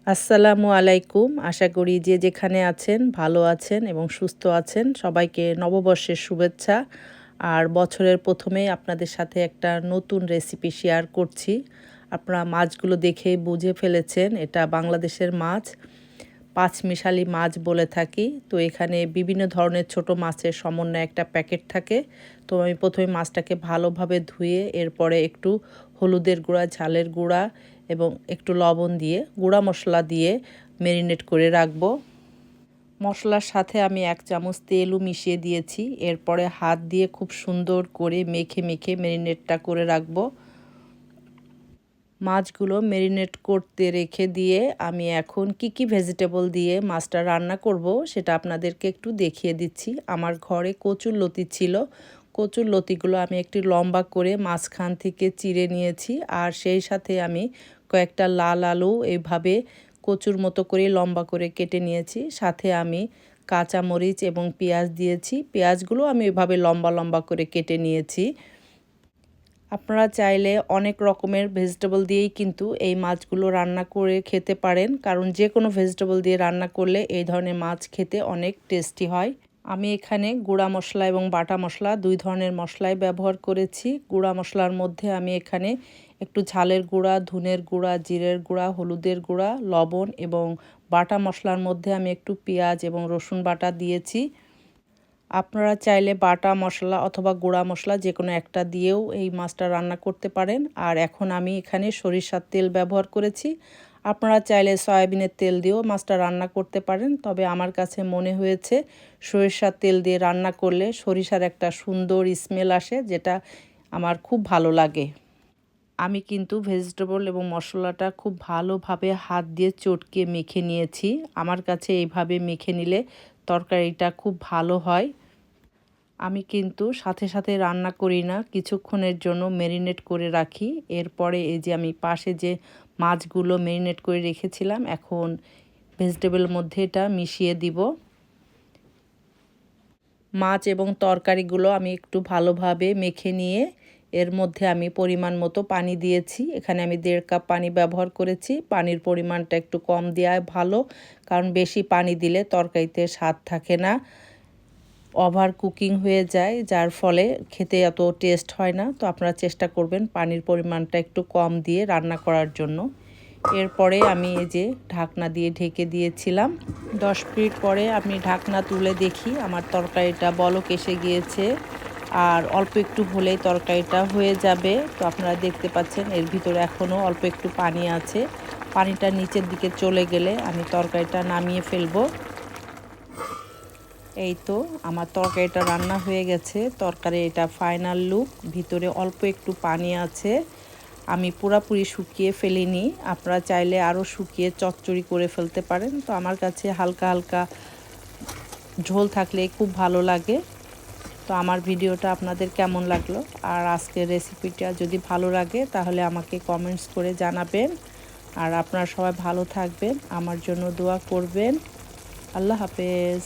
আসসালামু আলাইকুম। আশা করি যে যেখানে আছেন ভালো আছেন এবং সুস্থ আছেন। সবাইকে নববর্ষের শুভেচ্ছা। আর বছরের ১ম এই আপনাদের সাথে একটা নতুন রেসিপি শেয়ার করছি। আপনারা মাছগুলো দেখেই বুঝে ফেলেছেন এটা বাংলাদেশের মাছ। পাঁচমিশালি মাছ বলে থাকি। তো এখানে বিভিন্ন ধরনের ছোট মাছের সমন্বয়ে একটা প্যাকেট থাকে। তো আমি ১ম এ মাছটাকে ভালোভাবে ধুয়ে এরপরে একটু হলুদের গুঁড়া, ঝালের গুঁড়া এবং একটু লবণ দিয়ে গুঁড়া মশলা দিয়ে মেরিনেট করে রাখবো। মশলার সাথে আমি ১ চামচ তেলও মিশিয়ে দিয়েছি। এরপরে হাত দিয়ে খুব সুন্দর করে মেখে মেখে মেরিনেটটা করে রাখবো। মাছগুলো মেরিনেট করতে রেখে দিয়ে আমি এখন কি ভেজিটেবল দিয়ে মাছটা রান্না করব সেটা আপনাদেরকে একটু দেখিয়ে দিচ্ছি। আমার ঘরে কচুরলতি ছিল। কচুরলতিগুলো আমি একটু লম্বা করে মাঝখান থেকে চিড়ে নিয়েছি। আর সেই সাথে আমি কয়েকটা লাল আলু এইভাবে কচুর মতো করে লম্বা করে কেটে নিয়েছি। সাথে আমি কাঁচামরিচ এবং পেঁয়াজ দিয়েছি। পেঁয়াজগুলো আমি এভাবে লম্বা লম্বা করে কেটে নিয়েছি। আপনারা চাইলে অনেক রকমের ভেজিটেবল দিয়েই কিন্তু এই মাছগুলো রান্না করে খেতে পারেন, কারণ যে কোনো ভেজিটেবল দিয়ে রান্না করলে এই ধরনের মাছ খেতে অনেক টেস্টি হয়। আমি এখানে গুঁড়া মশলা এবং বাটা মশলা ২ ধরনের মশলাই ব্যবহার করেছি। গুঁড়া মশলার মধ্যে আমি এখানে একটু ঝালের গুঁড়া, ধনের গুঁড়া, জিরের গুঁড়া, হলুদের গুঁড়া, লবণ এবং বাটা মশলার মধ্যে আমি একটু পেঁয়াজ এবং রসুন বাটা দিয়েছি। আপনারা চাইলে বাটা মশলা অথবা গুঁড়া মশলা যে কোনো একটা দিয়েও এই মাছটা রান্না করতে পারেন। আর এখন আমি এখানে সরিষার তেল ব্যবহার করেছি। আপনারা চাইলে সয়াবিনের তেল দিয়েও মাছটা রান্না করতে পারেন, তবে আমার কাছে মনে হয়েছে সরিষার তেল দিয়ে রান্না করলে সরিষার একটা সুন্দর স্মেল আসে, যেটা আমার খুব ভালো লাগে। আমি কিন্তু ভেজিটেবল এবং মশলাটা খুব ভালোভাবে হাত দিয়ে চটকে মেখে নিয়েছি। আমার কাছে এইভাবে মেখে নিলে তরকারিটা খুব ভালো হয়। আমি কিন্তু সাথে সাথে রান্না করি না, কিছুক্ষণের জন্য মেরিনেট করে রাখি। এরপরে এই যে আমি পাশে যে মাছগুলো মেরিনেট করে রেখেছিলাম, এখন ভেজিটেবলের মধ্যে এটা মিশিয়ে দিব। মাছ এবং তরকারিগুলো আমি একটু ভালোভাবে মেখে নিয়ে এর মধ্যে আমি পরিমাণ মতো পানি দিয়েছি। এখানে আমি ১.৫ কাপ পানি ব্যবহার করেছি। পানির পরিমাণটা একটু কম দেওয়াই ভালো, কারণ বেশি পানি দিলে তরকারিতে স্বাদ থাকে না, ওভার কুকিং হয়ে যায়, যার ফলে খেতে এত টেস্ট হয় না। তো আপনারা চেষ্টা করবেন পানির পরিমাণটা একটু কম দিয়ে রান্না করার জন্য। এরপরে আমি এই যে ঢাকনা দিয়ে ঢেকে দিয়েছিলাম। ১০ মিনিট পরে আমি ঢাকনা তুলে দেখি আমার তরকারিটা বলক এসে গিয়েছে। আর অল্প একটু হলেই তরকারিটা হয়ে যাবে। তো আপনারা দেখতে পাচ্ছেন এর ভিতরে এখনও অল্প একটু পানি আছে। পানিটা নিচের দিকে চলে গেলে আমি তরকারিটা নামিয়ে ফেলবো। এই তো আমার তরকারিটা রান্না হয়ে গেছে। তরকারি এটা ফাইনাল লুক। ভিতরে অল্প একটু পানি আছে, আমি পুরাপুরি শুকিয়ে ফেলিনি। আপনারা চাইলে আরও শুকিয়ে চচ্চড়ি করে ফেলতে পারেন। তো আমার কাছে হালকা হালকা ঝোল থাকলে খুব ভালো লাগে। তো আমার ভিডিওটা আপনাদের কেমন লাগলো, আর আজকের রেসিপিটা যদি ভালো লাগে তাহলে আমাকে কমেন্টস করে জানাবেন। আর আপনারা সবাই ভালো থাকবেন, আমার জন্য দোয়া করবেন। আল্লাহ হাফেজ।